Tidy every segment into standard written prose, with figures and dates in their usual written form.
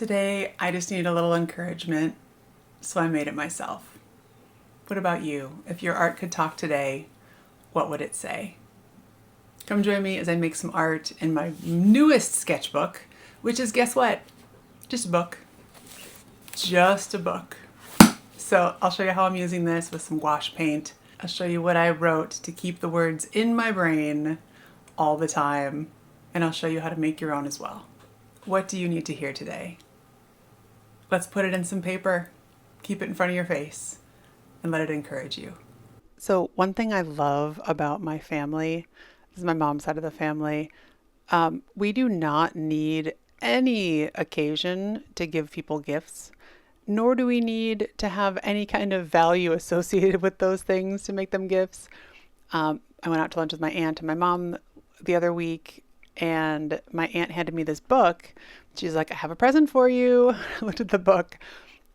Today, I just needed a little encouragement, so I made it myself. What about you? If your art could talk today, what would it say? Come join me as I make some art in my newest sketchbook, which is, guess what? Just a book. Just a book. So I'll show you how I'm using this with some gouache paint. I'll show you what I wrote to keep the words in my brain all the time, and I'll show you how to make your own as well. What do you need to hear today? Let's put it in some paper, keep it in front of your face, and let it encourage you. So one thing I love about my family, this is my mom's side of the family, we do not need any occasion to give people gifts, nor do we need to have any kind of value associated with those things to make them gifts. I went out to lunch with my aunt and my mom the other week, and my aunt handed me this book. She's like, I have a present for you. I looked at the book,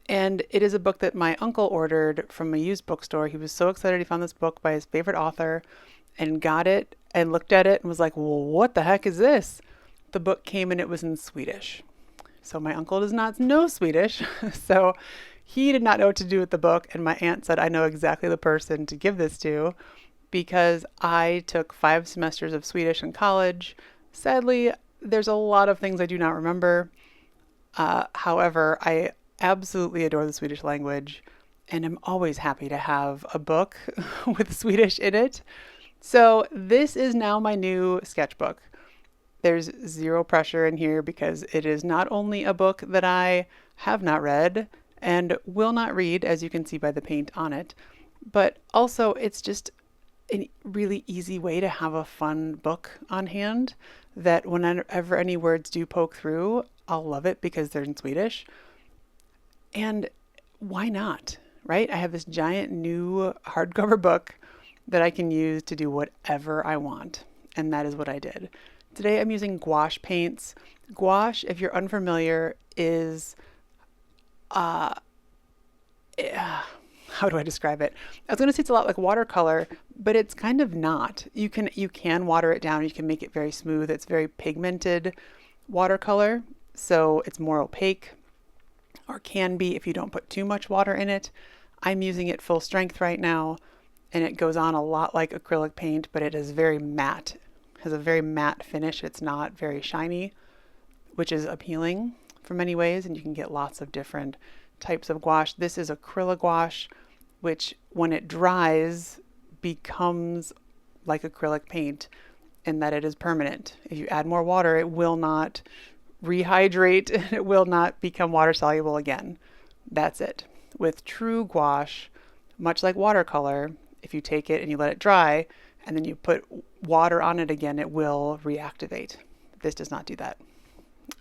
and it is a book that my uncle ordered from a used bookstore. He was so excited he found this book by his favorite author and got it and looked at it and was like, well, what the heck is this? The book came and it was in Swedish. So my uncle does not know Swedish. So he did not know what to do with the book. And my aunt said, I know exactly the person to give this to because I took 5 semesters of Swedish in college. Sadly, there's a lot of things I do not remember. However, I absolutely adore the Swedish language, and I'm always happy to have a book with Swedish in it. So this is now my new sketchbook. There's zero pressure in here because it is not only a book that I have not read and will not read, as you can see by the paint on it, but also it's just a really easy way to have a fun book on hand that whenever any words do poke through, I'll love it because they're in Swedish. And why not, right? I have this giant new hardcover book that I can use to do whatever I want. And that is what I did. Today I'm using gouache paints. Gouache, if you're unfamiliar, is how do I describe it? I was going to say it's a lot like watercolor, but it's kind of not. You can water it down. You can make it very smooth. It's very pigmented watercolor, so it's more opaque, or can be if you don't put too much water in it. I'm using it full strength right now, and it goes on a lot like acrylic paint, but it is very matte. It has a very matte finish. It's not very shiny, which is appealing for many ways, and you can get lots of different types of gouache. This is acrylic gouache, which when it dries becomes like acrylic paint in that it is permanent. If you add more water, it will not rehydrate and it will not become water soluble again. That's it. With true gouache, much like watercolor, if you take it and you let it dry and then you put water on it again, it will reactivate. This does not do that.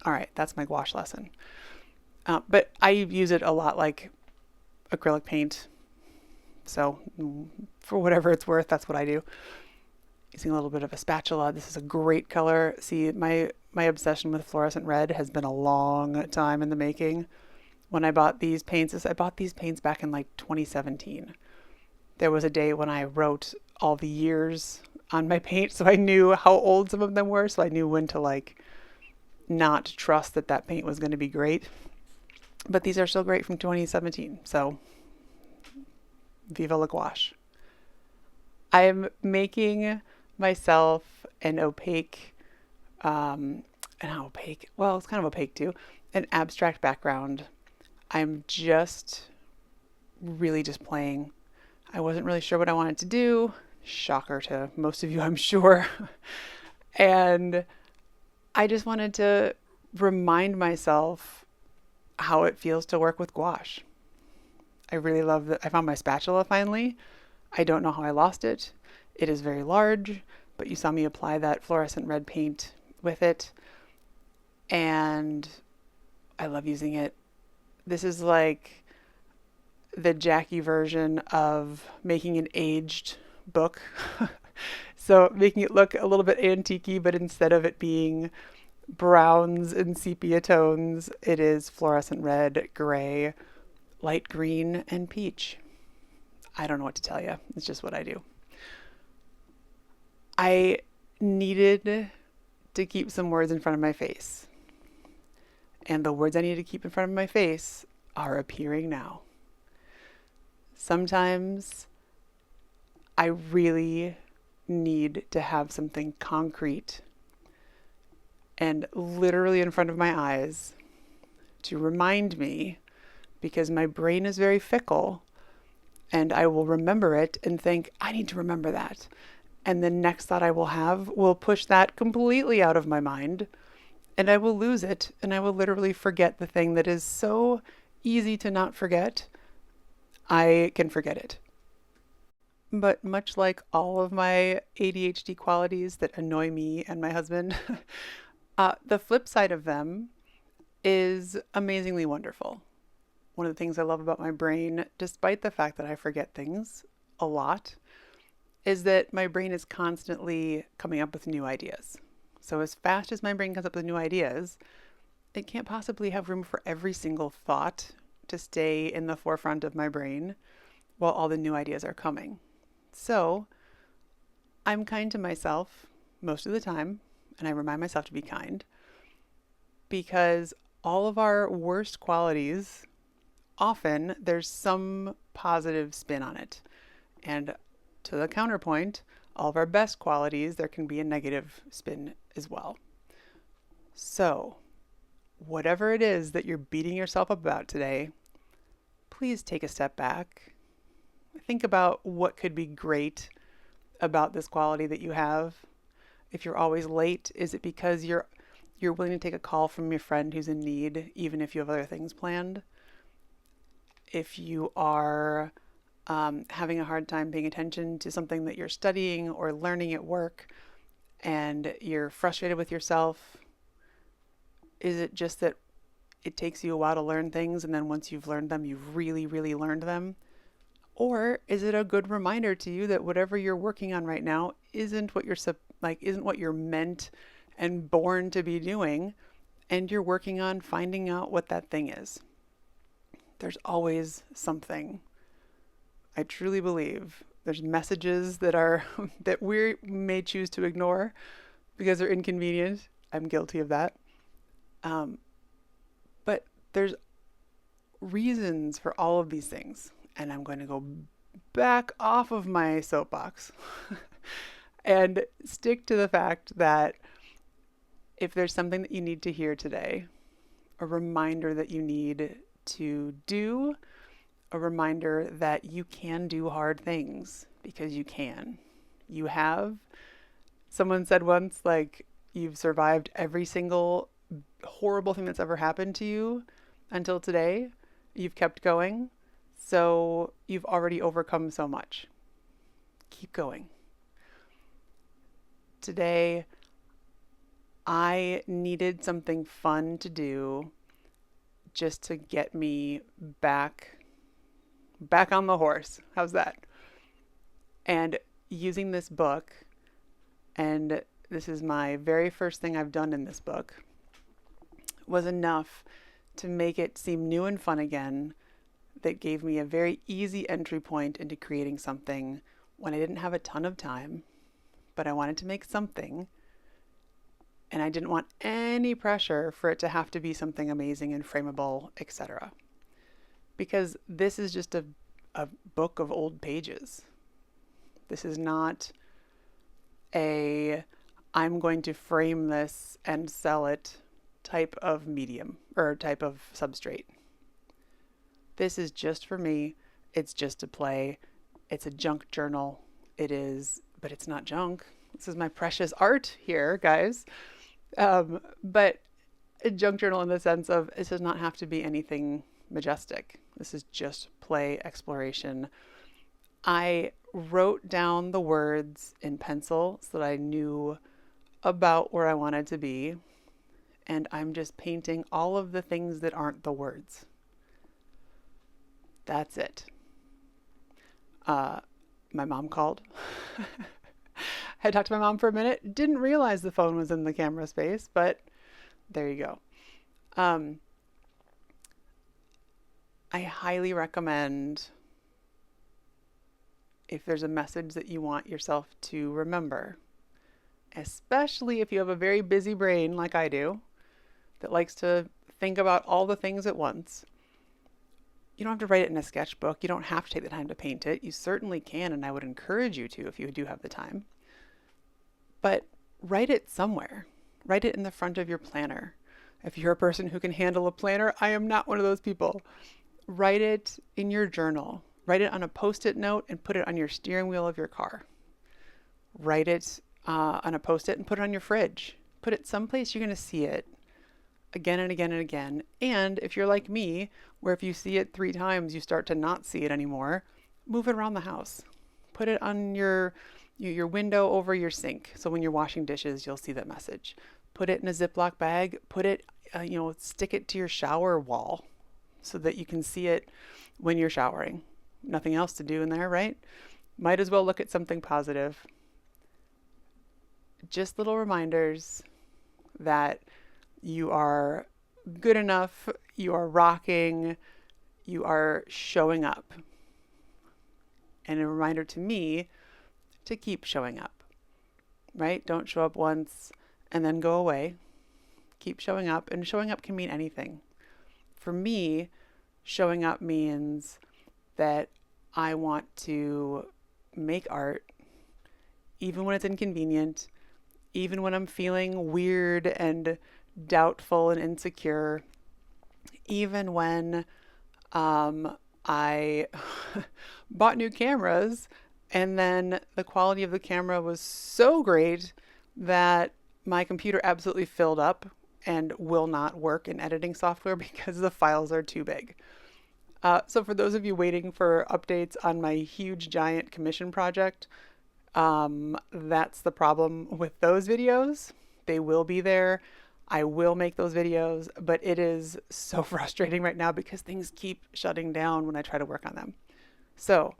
All right, that's my gouache lesson. But I use it a lot like acrylic paint. So for whatever it's worth, that's what I do. Using a little bit of a spatula. This is a great color. See, my obsession with fluorescent red has been a long time in the making. When I bought these paints back in like 2017. There was a day when I wrote all the years on my paint, so I knew how old some of them were, so I knew when to like not trust that paint was going to be great. But these are still great from 2017, so viva la gouache. I am making myself an opaque, well, it's kind of opaque too, an abstract background. I'm really just playing. I wasn't really sure what I wanted to do. Shocker to most of you, I'm sure. And I just wanted to remind myself how it feels to work with gouache. I really love that. I found my spatula finally. I don't know how I lost it. It is very large, but you saw me apply that fluorescent red paint with it. And I love using it. This is like the Jackie version of making an aged book. So making it look a little bit antique-y, but instead of it being browns and sepia tones, it is fluorescent red, gray, light green, and peach. I don't know what to tell you. It's just what I do. I needed to keep some words in front of my face. and the words I need to keep in front of my face are appearing now. Sometimes I really need to have something concrete and literally in front of my eyes to remind me, because my brain is very fickle, and I will remember it and think, I need to remember that. And the next thought I will have will push that completely out of my mind, and I will lose it, and I will literally forget the thing that is so easy to not forget. I can forget it. But much like all of my ADHD qualities that annoy me and my husband, the flip side of them is amazingly wonderful. One of the things I love about my brain, despite the fact that I forget things a lot, is that my brain is constantly coming up with new ideas. So as fast as my brain comes up with new ideas, it can't possibly have room for every single thought to stay in the forefront of my brain while all the new ideas are coming. So I'm kind to myself most of the time, and I remind myself to be kind, because all of our worst qualities, often there's some positive spin on it. And to the counterpoint, all of our best qualities, there can be a negative spin as well. So, whatever it is that you're beating yourself up about today, please take a step back. Think about what could be great about this quality that you have. If you're always late, is it because you're willing to take a call from your friend who's in need, even if you have other things planned? If you are having a hard time paying attention to something that you're studying or learning at work, and you're frustrated with yourself, is it just that it takes you a while to learn things, and then once you've learned them, you've really, really learned them? Or is it a good reminder to you that whatever you're working on right now isn't what you're meant and born to be doing, and you're working on finding out what that thing is? There's always something. I truly believe there's messages that that we may choose to ignore because they're inconvenient. I'm guilty of that. But there's reasons for all of these things. And I'm going to go back off of my soapbox and stick to the fact that if there's something that you need to hear today, a reminder that you need to do, a reminder that you can do hard things because you can. You have. Someone said once, like, you've survived every single horrible thing that's ever happened to you until today. You've kept going. So you've already overcome so much. Keep going. Today, I needed something fun to do just to get me back on the horse. How's that? And using this book, and this is my very first thing I've done in this book, was enough to make it seem new and fun again. That gave me a very easy entry point into creating something when I didn't have a ton of time, but I wanted to make something, and I didn't want any pressure for it to have to be something amazing and frameable, etc. Because this is just a book of old pages. This is not I'm going to frame this and sell it type of medium or type of substrate. This is just for me. It's just a play. It's a junk journal. It is, but it's not junk. This is my precious art here, guys. But a junk journal in the sense of it does not have to be anything majestic. This is just play, exploration. I wrote down the words in pencil so that I knew about where I wanted to be. And I'm just painting all of the things that aren't the words. That's it. My mom called. I talked to my mom for a minute. Didn't realize the phone was in the camera space, but there you go. I highly recommend, if there's a message that you want yourself to remember, especially if you have a very busy brain like I do, that likes to think about all the things at once. You don't have to write it in a sketchbook. You don't have to take the time to paint it. You certainly can, and I would encourage you to if you do have the time. But write it somewhere. Write it in the front of your planner. If you're a person who can handle a planner, I am not one of those people. Write it in your journal. Write it on a Post-it note and put it on your steering wheel of your car. Write it on a Post-it and put it on your fridge. Put it someplace you're going to see it again and again and again. And if you're like me, where if you see it 3 times, you start to not see it anymore, move it around the house. Put it on your window over your sink. So when you're washing dishes, you'll see that message. Put it in a Ziploc bag. Put it, stick it to your shower wall so that you can see it when you're showering. Nothing else to do in there, right? Might as well look at something positive. Just little reminders that you are good enough, you are rocking, you are showing up. And a reminder to me to keep showing up, right? Don't show up once and then go away. Keep showing up, and showing up can mean anything. For me, showing up means that I want to make art, even when it's inconvenient, even when I'm feeling weird and doubtful and insecure, even when I bought new cameras and then the quality of the camera was so great that my computer absolutely filled up and will not work in editing software because the files are too big. So for those of you waiting for updates on my huge giant commission project, that's the problem with those videos. They will be there. I will make those videos, but it is so frustrating right now because things keep shutting down when I try to work on them. So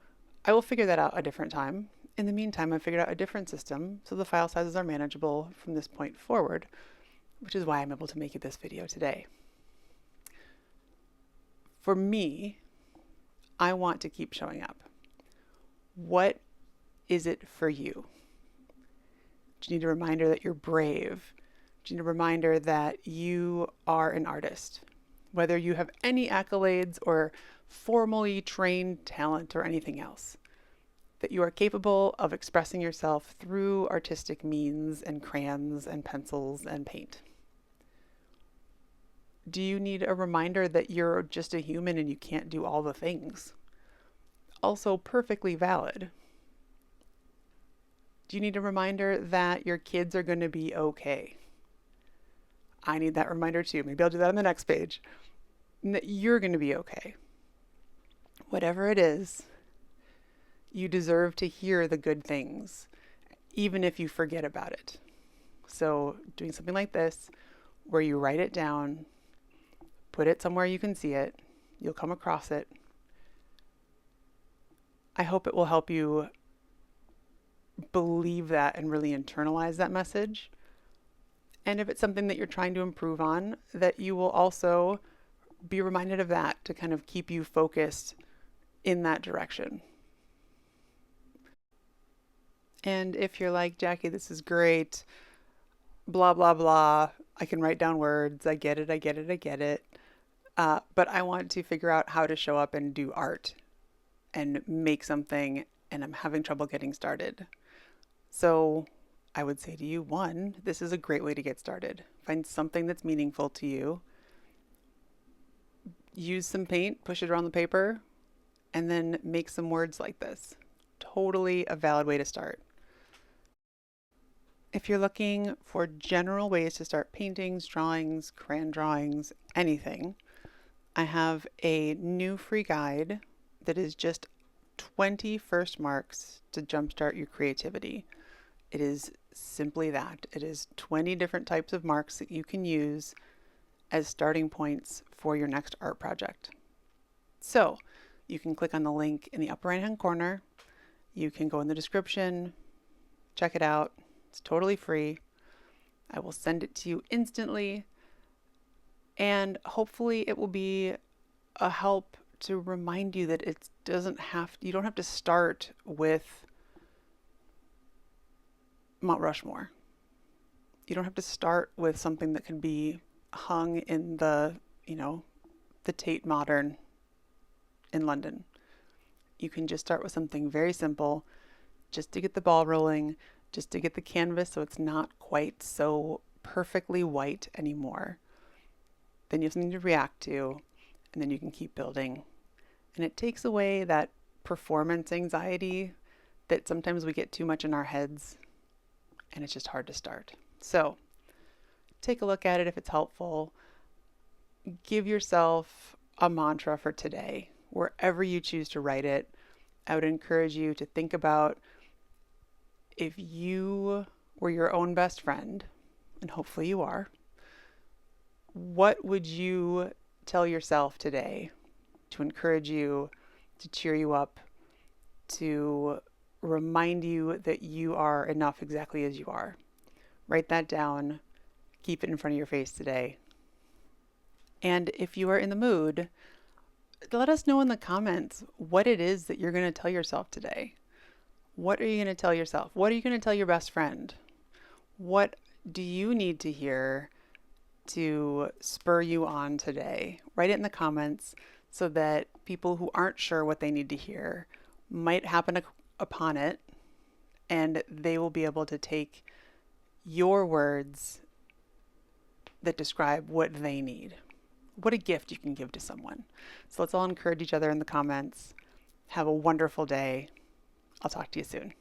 I will figure that out a different time. In the meantime, I figured out a different system so the file sizes are manageable from this point forward, which is why I'm able to make you this video today. For me, I want to keep showing up. What is it for you? Do you need a reminder that you're brave? Do you need a reminder that you are an artist? Whether you have any accolades or formally trained talent or anything else, that you are capable of expressing yourself through artistic means and crayons and pencils and paint. Do you need a reminder that you're just a human and you can't do all the things? Also perfectly valid. Do you need a reminder that your kids are going to be okay? I need that reminder too. Maybe I'll do that on the next page. And that you're going to be okay. Whatever it is, you deserve to hear the good things, even if you forget about it. So doing something like this, where you write it down, put it somewhere you can see it, you'll come across it. I hope it will help you believe that and really internalize that message. And if it's something that you're trying to improve on, that you will also be reminded of that to kind of keep you focused in that direction. And if you're like, Jackie, this is great, blah, blah, blah, I can write down words, I get it. But I want to figure out how to show up and do art and make something, and I'm having trouble getting started. So I would say to you, 1, this is a great way to get started. Find something that's meaningful to you. Use some paint, push it around the paper, and then make some words like this. Totally a valid way to start. If you're looking for general ways to start paintings, drawings, crayon drawings, anything, I have a new free guide that is just 20 first marks to jumpstart your creativity. It is simply that. It is 20 different types of marks that you can use as starting points for your next art project. So you can click on the link in the upper right hand corner. You can go in the description, check it out. It's totally free. I will send it to you instantly. And hopefully it will be a help to remind you that you don't have to start with Mount Rushmore. You don't have to start with something that can be hung in the the Tate Modern in London. You can just start with something very simple, just to get the ball rolling, just to get the canvas so it's not quite so perfectly white anymore. Then you have something to react to, and then you can keep building. And it takes away that performance anxiety that sometimes we get too much in our heads, and it's just hard to start. So take a look at it if it's helpful. Give yourself a mantra for today, wherever you choose to write it. I would encourage you to think about, if you were your own best friend, and hopefully you are, what would you tell yourself today to encourage you, to cheer you up, to remind you that you are enough exactly as you are? Write that down. Keep it in front of your face today. And if you are in the mood, let us know in the comments what it is that you're going to tell yourself today. What are you going to tell yourself? What are you going to tell your best friend? What do you need to hear to spur you on today? Write it in the comments so that people who aren't sure what they need to hear might happen upon it, and they will be able to take your words that describe what they need. What a gift you can give to someone. So let's all encourage each other in the comments. Have a wonderful day. I'll talk to you soon.